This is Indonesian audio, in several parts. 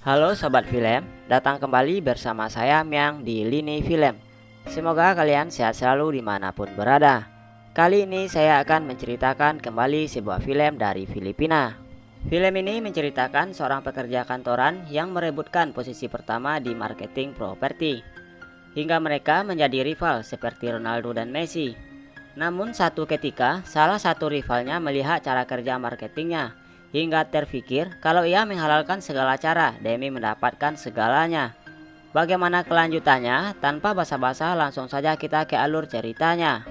Halo Sobat Film, datang kembali bersama saya Miang di Lini Film. Semoga kalian sehat selalu dimanapun berada. Kali ini saya akan menceritakan kembali sebuah film dari Filipina. Film ini menceritakan seorang pekerja kantoran yang merebutkan posisi pertama di marketing properti, hingga mereka menjadi rival seperti Ronaldo dan Messi. Namun satu ketika, salah satu rivalnya melihat cara kerja marketingnya, hingga terpikir kalau ia menghalalkan segala cara demi mendapatkan segalanya. Bagaimana kelanjutannya? Tanpa basa-basa langsung saja kita ke alur ceritanya.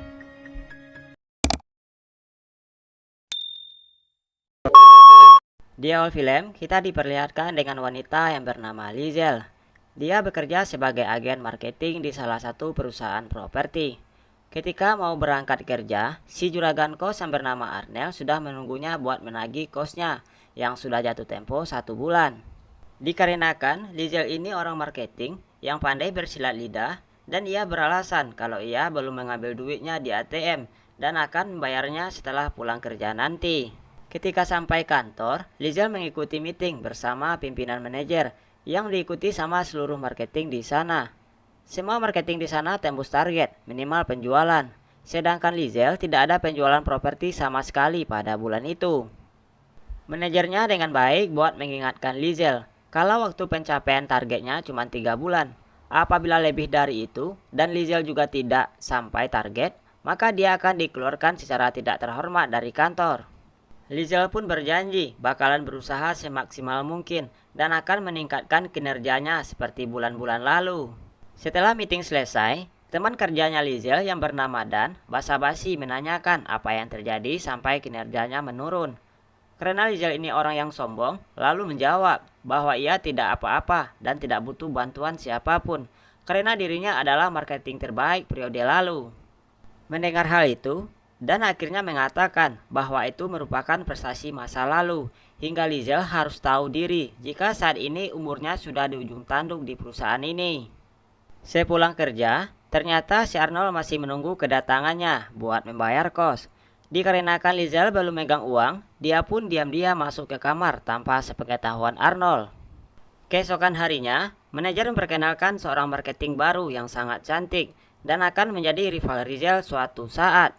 Di awal film, kita diperlihatkan dengan wanita yang bernama Lizel. Dia bekerja sebagai agen marketing di salah satu perusahaan properti. Ketika mau berangkat kerja, si juragan kos yang bernama Arnel sudah menunggunya buat menagih kosnya yang sudah jatuh tempo 1 bulan. Dikarenakan Lizel ini orang marketing yang pandai bersilat lidah, dan ia beralasan kalau ia belum mengambil duitnya di ATM dan akan membayarnya setelah pulang kerja nanti. Ketika sampai kantor, Lizel mengikuti meeting bersama pimpinan manajer yang diikuti sama seluruh marketing di sana. Semua marketing di sana tembus target minimal penjualan, sedangkan Lizel tidak ada penjualan properti sama sekali pada bulan itu. Manajernya dengan baik buat mengingatkan Lizel kalau waktu pencapaian targetnya cuma 3 bulan. Apabila lebih dari itu dan Lizel juga tidak sampai target, maka dia akan dikeluarkan secara tidak terhormat dari kantor. Lizel pun berjanji bakalan berusaha semaksimal mungkin dan akan meningkatkan kinerjanya seperti bulan-bulan lalu. Setelah meeting selesai, teman kerjanya Lizel yang bernama Dan basa-basi menanyakan apa yang terjadi sampai kinerjanya menurun. Karena Lizel ini orang yang sombong, lalu menjawab bahwa ia tidak apa-apa dan tidak butuh bantuan siapapun karena dirinya adalah marketing terbaik periode lalu. Mendengar hal itu, Dan akhirnya mengatakan bahwa itu merupakan prestasi masa lalu, hingga Lizel harus tahu diri jika saat ini umurnya sudah di ujung tanduk di perusahaan ini. Sepulang kerja, ternyata si Arnold masih menunggu kedatangannya buat membayar kos. Dikarenakan Lizel belum megang uang, dia pun diam-diam masuk ke kamar tanpa sepengetahuan Arnold. Keesokan harinya, manajer memperkenalkan seorang marketing baru yang sangat cantik dan akan menjadi rival Lizel suatu saat.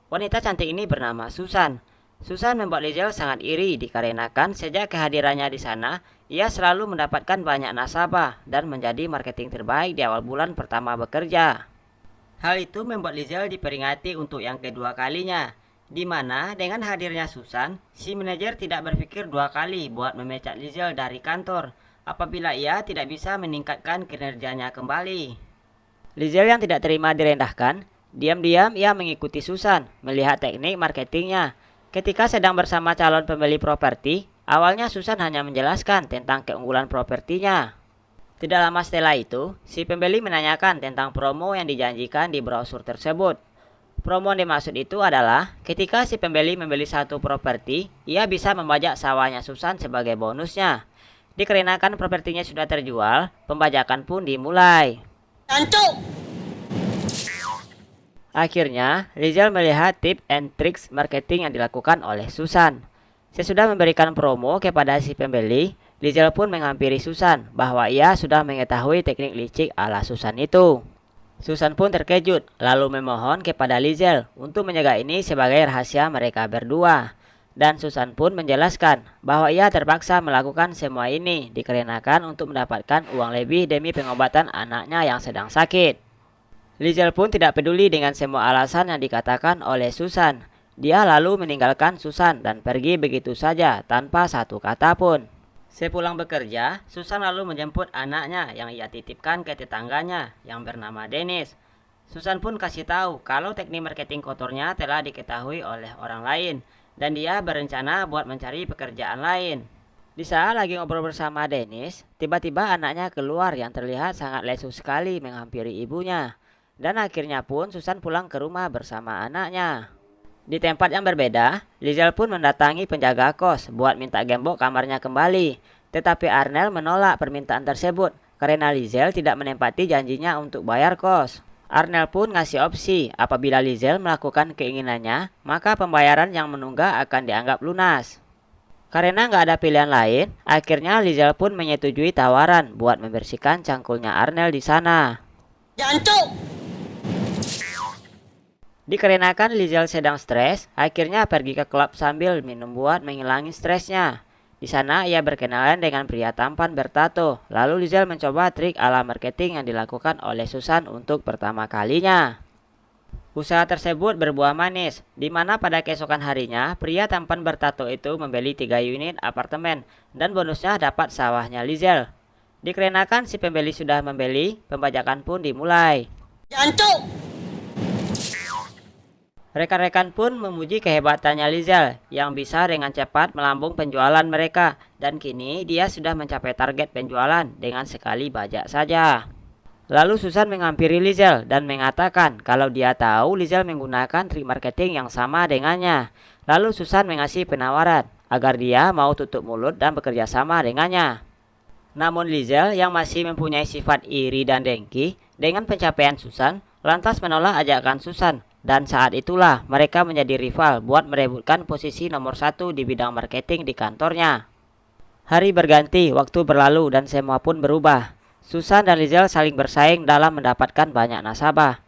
Wanita cantik ini bernama Susan. Susan membuat Lizel sangat iri dikarenakan sejak kehadirannya di sana, ia selalu mendapatkan banyak nasabah dan menjadi marketing terbaik di awal bulan pertama bekerja. Hal itu membuat Lizel diperingati untuk yang kedua kalinya, di mana dengan hadirnya Susan, si manajer tidak berpikir dua kali buat memecat Lizel dari kantor apabila ia tidak bisa meningkatkan kinerjanya kembali. Lizel yang tidak terima direndahkan, diam-diam ia mengikuti Susan melihat teknik marketingnya. Ketika sedang bersama calon pembeli properti, awalnya Susan hanya menjelaskan tentang keunggulan propertinya. Tidak lama setelah itu, si pembeli menanyakan tentang promo yang dijanjikan di brosur tersebut. Promo yang dimaksud itu adalah ketika si pembeli membeli satu properti, ia bisa membajak sawahnya Susan sebagai bonusnya. Dikarenakan propertinya sudah terjual, pembajakan pun dimulai. Akhirnya, Lizel melihat tips and tricks marketing yang dilakukan oleh Susan. Sesudah memberikan promo kepada si pembeli, Lizel pun menghampiri Susan bahwa ia sudah mengetahui teknik licik ala Susan itu. Susan pun terkejut, lalu memohon kepada Lizel untuk menjaga ini sebagai rahasia mereka berdua. Dan Susan pun menjelaskan bahwa ia terpaksa melakukan semua ini dikarenakan untuk mendapatkan uang lebih demi pengobatan anaknya yang sedang sakit. Lizel pun tidak peduli dengan semua alasan yang dikatakan oleh Susan. Dia lalu meninggalkan Susan dan pergi begitu saja tanpa satu kata pun. Sepulang bekerja, Susan lalu menjemput anaknya yang ia titipkan ke tetangganya yang bernama Dennis. Susan pun kasih tahu kalau teknik marketing kotornya telah diketahui oleh orang lain dan dia berencana buat mencari pekerjaan lain. Di saat lagi ngobrol bersama Dennis, tiba-tiba anaknya keluar yang terlihat sangat lesu sekali menghampiri ibunya. Dan akhirnya pun Susan pulang ke rumah bersama anaknya. Di tempat yang berbeda, Lizel pun mendatangi penjaga kos buat minta gembok kamarnya kembali. Tetapi Arnel menolak permintaan tersebut karena Lizel tidak menempati janjinya untuk bayar kos. Arnel pun ngasih opsi apabila Lizel melakukan keinginannya, maka pembayaran yang menunggak akan dianggap lunas. Karena nggak ada pilihan lain, akhirnya Lizelle pun menyetujui tawaran buat membersihkan cangkulnya Arnel di sana. Jancuk! Dikarenakan Lizelle sedang stres, akhirnya pergi ke klub sambil minum buat menghilangin stresnya. Di sana ia berkenalan dengan pria tampan bertato. Lalu Lizelle mencoba trik ala marketing yang dilakukan oleh Susan untuk pertama kalinya. Usaha tersebut berbuah manis, di mana pada keesokan harinya, pria tampan bertato itu membeli 3 unit apartemen, dan bonusnya dapat sawahnya Lizelle. Dikarenakan si pembeli sudah membeli, pembajakan pun dimulai. Jancuk! Rekan-rekan pun memuji kehebatannya Lizelle, yang bisa dengan cepat melambung penjualan mereka, dan kini dia sudah mencapai target penjualan dengan sekali bajak saja. Lalu Susan menghampiri Lizelle dan mengatakan kalau dia tahu Lizelle menggunakan trik marketing yang sama dengannya. Lalu Susan mengasih penawaran agar dia mau tutup mulut dan bekerja sama dengannya. Namun Lizelle yang masih mempunyai sifat iri dan dengki dengan pencapaian Susan lantas menolak ajakan Susan. Dan saat itulah mereka menjadi rival buat merebutkan posisi nomor 1 di bidang marketing di kantornya. Hari berganti, waktu berlalu dan semua pun berubah. Susan dan Lizelle saling bersaing dalam mendapatkan banyak nasabah.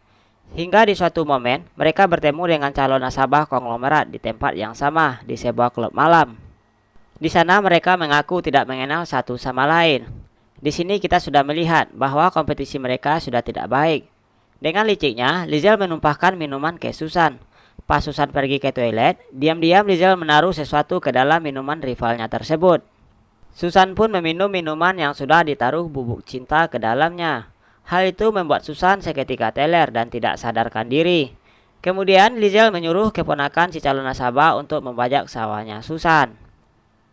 Hingga di suatu momen, mereka bertemu dengan calon nasabah konglomerat di tempat yang sama di sebuah klub malam. Di sana mereka mengaku tidak mengenal satu sama lain. Di sini kita sudah melihat bahwa kompetisi mereka sudah tidak baik. Dengan liciknya, Lizelle menumpahkan minuman ke Susan. Pas Susan pergi ke toilet, diam-diam Lizelle menaruh sesuatu ke dalam minuman rivalnya tersebut. Susan pun meminum minuman yang sudah ditaruh bubuk cinta ke dalamnya. Hal itu membuat Susan seketika teler dan tidak sadarkan diri. Kemudian Lizelle menyuruh keponakan si calon nasabah untuk membajak sawahnya Susan.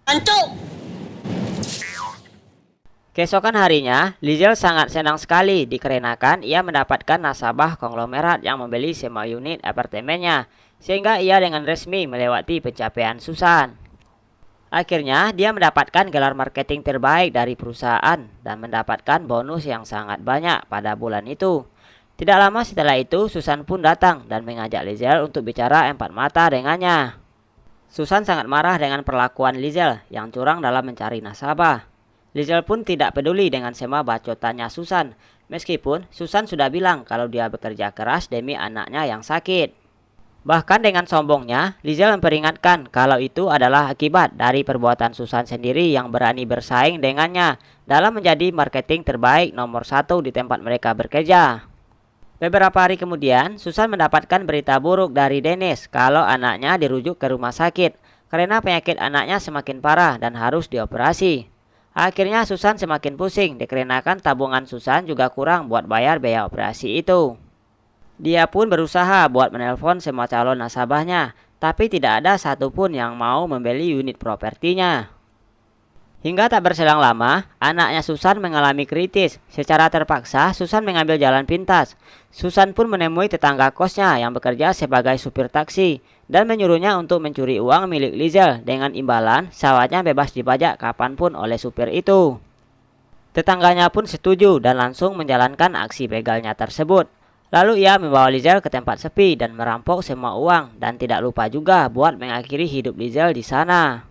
Jancuk! Keesokan harinya, Lizelle sangat senang sekali dikarenakan ia mendapatkan nasabah konglomerat yang membeli semua unit apartemennya, sehingga ia dengan resmi melewati pencapaian Susan. Akhirnya, dia mendapatkan gelar marketing terbaik dari perusahaan dan mendapatkan bonus yang sangat banyak pada bulan itu. Tidak lama setelah itu, Susan pun datang dan mengajak Lizelle untuk bicara empat mata dengannya. Susan sangat marah dengan perlakuan Lizelle yang curang dalam mencari nasabah. Lizelle pun tidak peduli dengan semua bacotannya Susan, meskipun Susan sudah bilang kalau dia bekerja keras demi anaknya yang sakit. Bahkan dengan sombongnya, Lizelle memperingatkan kalau itu adalah akibat dari perbuatan Susan sendiri yang berani bersaing dengannya dalam menjadi marketing terbaik nomor 1 di tempat mereka bekerja. Beberapa hari kemudian, Susan mendapatkan berita buruk dari Dennis kalau anaknya dirujuk ke rumah sakit karena penyakit anaknya semakin parah dan harus dioperasi. Akhirnya Susan semakin pusing dikarenakan tabungan Susan juga kurang buat bayar biaya operasi itu. Dia pun berusaha buat menelpon semua calon nasabahnya, tapi tidak ada satupun yang mau membeli unit propertinya. Hingga tak berselang lama, anaknya Susan mengalami kritis. Secara terpaksa, Susan mengambil jalan pintas. Susan pun menemui tetangga kosnya yang bekerja sebagai supir taksi dan menyuruhnya untuk mencuri uang milik Lizelle dengan imbalan sawahnya bebas dibajak kapanpun oleh supir itu. Tetangganya pun setuju dan langsung menjalankan aksi begalnya tersebut. Lalu ia membawa Lizelle ke tempat sepi dan merampok semua uang dan tidak lupa juga buat mengakhiri hidup Lizelle di sana.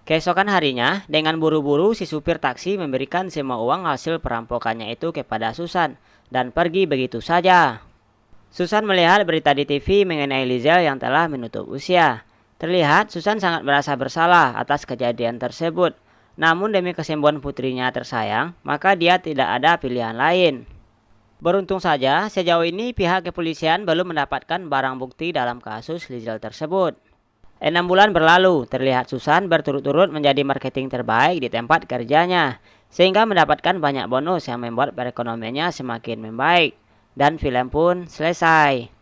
Keesokan harinya, dengan buru-buru si supir taksi memberikan semua uang hasil perampokannya itu kepada Susan dan pergi begitu saja. Susan melihat berita di TV mengenai Lizelle yang telah menutup usia. Terlihat Susan sangat merasa bersalah atas kejadian tersebut. Namun demi kesembuhan putrinya tersayang, maka dia tidak ada pilihan lain. Beruntung saja, sejauh ini pihak kepolisian belum mendapatkan barang bukti dalam kasus Lizelle tersebut. 6 bulan berlalu, terlihat Susan berturut-turut menjadi marketing terbaik di tempat kerjanya, sehingga mendapatkan banyak bonus yang membuat perekonomiannya semakin membaik. Dan film pun selesai.